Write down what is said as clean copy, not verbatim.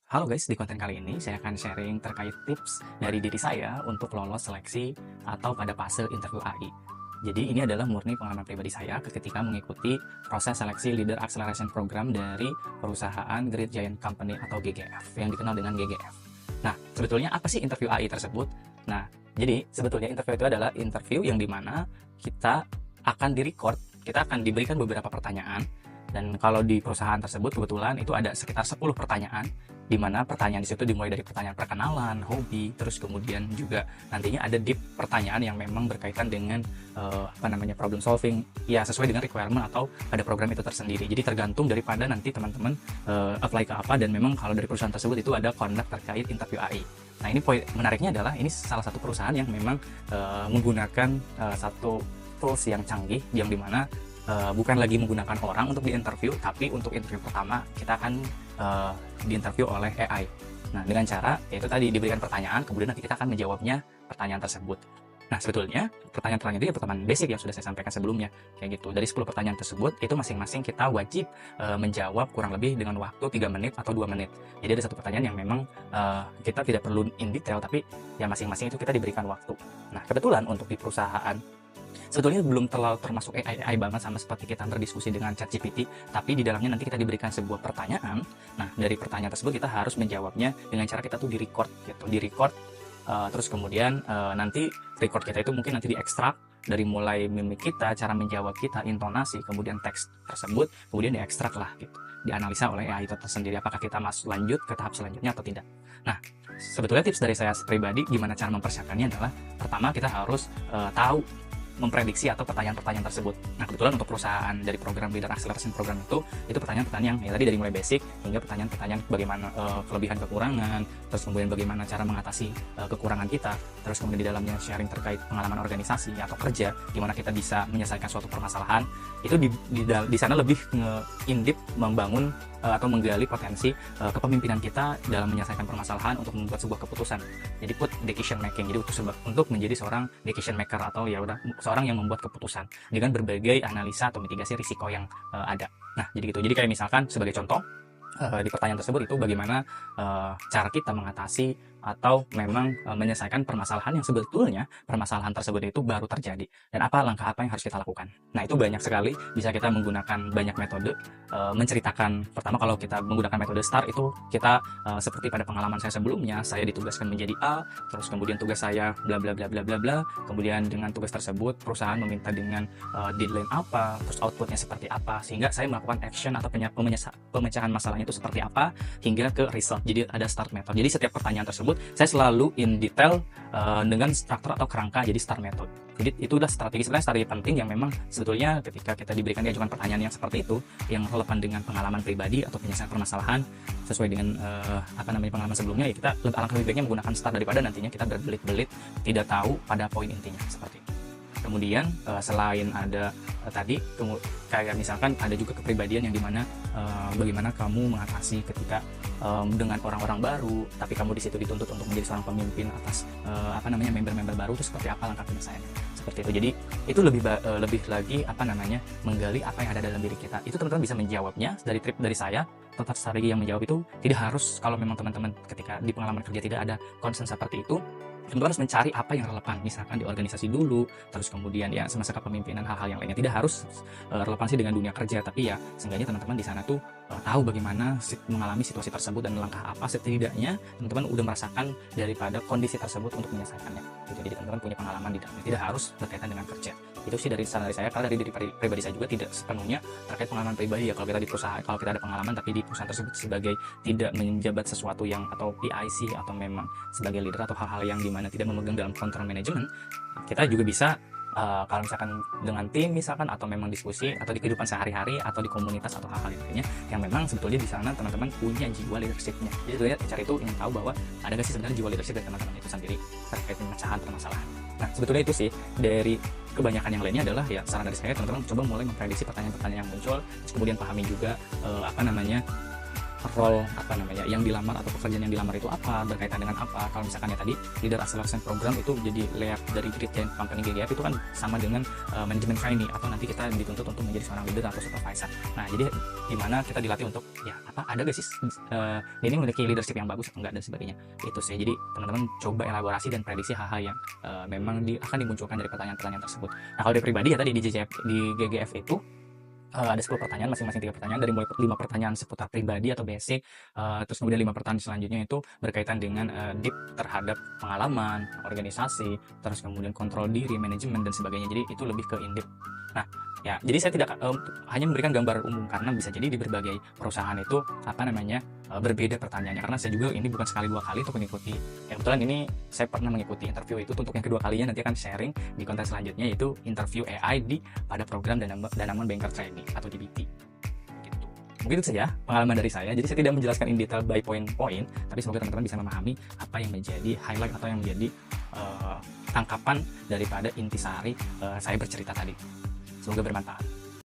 Halo guys, di konten kali ini saya akan sharing terkait tips dari diri saya untuk lolos seleksi atau pada fase interview AI. Jadi ini adalah murni pengalaman pribadi saya ketika mengikuti proses seleksi Leader Acceleration Program dari perusahaan Great Giant Company atau GGF yang dikenal dengan GGF. Nah, sebetulnya apa sih interview AI tersebut? Nah, jadi sebetulnya interview itu adalah interview yang dimana kita akan direcord, kita akan diberikan beberapa pertanyaan. Dan kalau di perusahaan tersebut kebetulan itu ada sekitar 10 pertanyaan, di mana pertanyaan di situ dimulai dari pertanyaan perkenalan, hobi, terus kemudian juga nantinya ada deep pertanyaan yang memang berkaitan dengan problem solving, ya sesuai dengan requirement atau pada program itu tersendiri. Jadi tergantung daripada nanti teman-teman apply ke apa, dan memang kalau dari perusahaan tersebut itu ada conduct terkait interview AI. Nah, ini poin menariknya adalah ini salah satu perusahaan yang memang menggunakan satu tools yang canggih, yang dimana bukan lagi menggunakan orang untuk diinterview, tapi untuk interview pertama kita akan diinterview oleh AI. Nah, dengan cara yaitu tadi diberikan pertanyaan, kemudian nanti kita akan menjawabnya pertanyaan tersebut. Nah, sebetulnya pertanyaan-pertanyaan itu ya pertanyaan basic yang sudah saya sampaikan sebelumnya. Kayak gitu. Dari 10 pertanyaan tersebut, itu masing-masing kita wajib menjawab kurang lebih dengan waktu 3 menit atau 2 menit. Jadi ada satu pertanyaan yang memang kita tidak perlu in detail, tapi ya masing-masing itu kita diberikan waktu. Nah, kebetulan untuk di perusahaan sebetulnya belum terlalu termasuk AI banget sama seperti kita berdiskusi dengan ChatGPT, tapi di dalamnya nanti kita diberikan sebuah pertanyaan. Nah, dari pertanyaan tersebut kita harus menjawabnya dengan cara kita tuh di-record gitu, di-record terus kemudian nanti record kita itu mungkin nanti diekstrak dari mulai mimik kita, cara menjawab kita, intonasi, kemudian teks tersebut, kemudian diekstrak lah gitu, dianalisa oleh AI itu tersendiri apakah kita masuk lanjut ke tahap selanjutnya atau tidak. Nah, sebetulnya tips dari saya pribadi gimana cara mempersiapkannya adalah pertama kita harus tahu memprediksi atau pertanyaan-pertanyaan tersebut. Nah, kebetulan untuk perusahaan dari program Leader Acceleration Program itu pertanyaan-pertanyaan yang ya tadi dari mulai basic hingga pertanyaan-pertanyaan bagaimana kelebihan kekurangan, terus kemudian bagaimana cara mengatasi kekurangan kita, terus kemudian di dalamnya sharing terkait pengalaman organisasi atau kerja, gimana kita bisa menyelesaikan suatu permasalahan. Itu di sana lebih in-deep membangun atau menggali potensi kepemimpinan kita dalam menyelesaikan permasalahan untuk membuat sebuah keputusan. Jadi put decision making, jadi untuk menjadi seorang decision maker atau ya udah seorang yang membuat keputusan dengan berbagai analisa atau mitigasi risiko yang ada. Nah, jadi gitu. Jadi kayak misalkan sebagai contoh di pertanyaan tersebut itu bagaimana cara kita mengatasi atau memang menyelesaikan permasalahan yang sebetulnya permasalahan tersebut itu baru terjadi, dan apa langkah apa yang harus kita lakukan. Nah, itu banyak sekali, bisa kita menggunakan banyak metode menceritakan. Pertama, kalau kita menggunakan metode STAR itu kita seperti pada pengalaman saya sebelumnya, saya ditugaskan menjadi A, terus kemudian tugas saya bla bla bla bla bla bla, kemudian dengan tugas tersebut perusahaan meminta dengan deadline apa, terus outputnya seperti apa, sehingga saya melakukan action atau pemecahan masalahnya itu seperti apa hingga ke result. Jadi ada STAR method. Jadi setiap pertanyaan tersebut saya selalu in detail dengan struktur atau kerangka jadi STAR method. Jadi itu udah strategi penting yang memang sebetulnya ketika kita diberikan diajukan pertanyaan yang seperti itu yang relevan dengan pengalaman pribadi atau penyelesaian permasalahan sesuai dengan pengalaman sebelumnya, ya kita alangkah lebih baiknya menggunakan STAR daripada nantinya kita berbelit-belit tidak tahu pada poin intinya seperti itu. Kemudian selain ada tadi kayak misalkan ada juga kepribadian yang dimana bagaimana kamu mengatasi ketika dengan orang-orang baru, tapi kamu di situ dituntut untuk menjadi seorang pemimpin atas member-member baru, itu seperti apa langkah penyelesaiannya seperti itu. Jadi itu lebih lagi menggali apa yang ada dalam diri kita. Itu teman-teman bisa menjawabnya dari trip dari saya tentang strategi yang menjawab itu. Tidak harus kalau memang teman-teman ketika di pengalaman kerja tidak ada concern seperti itu, teman-teman harus mencari apa yang relevan, misalkan di organisasi dulu, terus kemudian ya semasa kepemimpinan, hal-hal yang lainnya. Tidak harus relevansi dengan dunia kerja, tapi ya seenggaknya teman-teman di sana tuh tahu bagaimana mengalami situasi tersebut dan langkah apa setidaknya teman-teman udah merasakan daripada kondisi tersebut untuk menyelesaikannya gitu. Jadi teman-teman punya pengalaman di dalamnya, tidak harus berkaitan dengan kerja. Itu sih dari saran dari saya, karena dari pribadi saya juga tidak sepenuhnya terkait pengalaman pribadi ya. Kalau kita di perusahaan, kalau kita ada pengalaman tapi di perusahaan tersebut sebagai tidak menjabat sesuatu yang atau PIC atau memang sebagai leader atau hal-hal yang dimana tidak memegang dalam control management, kita juga bisa kalau misalkan dengan tim misalkan, atau memang diskusi atau di kehidupan sehari-hari atau di komunitas atau hal-hal yang lainnya, yang memang sebetulnya di sana teman-teman punya jiwa leadershipnya. Jadi sebetulnya cara itu ingin tahu bahwa ada nggak sih sebenarnya jiwa leadership dari teman-teman itu sendiri terkait pemecahan permasalahan. Nah, sebetulnya itu sih dari kebanyakan yang lainnya adalah ya saran dari saya, teman-teman coba mulai memprediksi pertanyaan-pertanyaan yang muncul, terus kemudian pahami juga role yang dilamar atau pekerjaan yang dilamar itu apa, berkaitan dengan apa. Kalau misalkan ya tadi leader acceleration program itu jadi layout dari Grid Giant Company GGF itu kan sama dengan manajemen trainee, atau nanti kita dituntut untuk menjadi seorang leader atau supervisor. Nah, jadi dimana kita dilatih untuk ya ada gak sih ini memiliki leadership yang bagus atau enggak dan sebagainya. Itu sih. Jadi teman-teman coba elaborasi dan prediksi hal-hal yang memang akan dimunculkan dari pertanyaan-pertanyaan tersebut. Nah, kalau dari pribadi ya tadi di GGF itu ada 10 pertanyaan, masing-masing 3 pertanyaan, dari mulai 5 pertanyaan seputar pribadi atau basic, terus kemudian 5 pertanyaan selanjutnya itu berkaitan dengan deep terhadap pengalaman, organisasi, terus kemudian kontrol diri, manajemen dan sebagainya. Jadi itu lebih ke in-depth. Nah, ya, jadi saya tidak hanya memberikan gambar umum, karena bisa jadi di berbagai perusahaan itu berbeda pertanyaannya, karena saya juga ini bukan sekali 2 kali untuk mengikuti. Kebetulan ini saya pernah mengikuti interview itu untuk yang kedua kalinya, nanti akan sharing di konten selanjutnya, yaitu interview AI pada program Danamon Banker Training atau DBT gitu. Mungkin itu saja pengalaman dari saya. Jadi saya tidak menjelaskan in detail by point, tapi semoga teman-teman bisa memahami apa yang menjadi highlight atau yang menjadi tangkapan daripada intisari saya bercerita tadi. Semoga bermanfaat.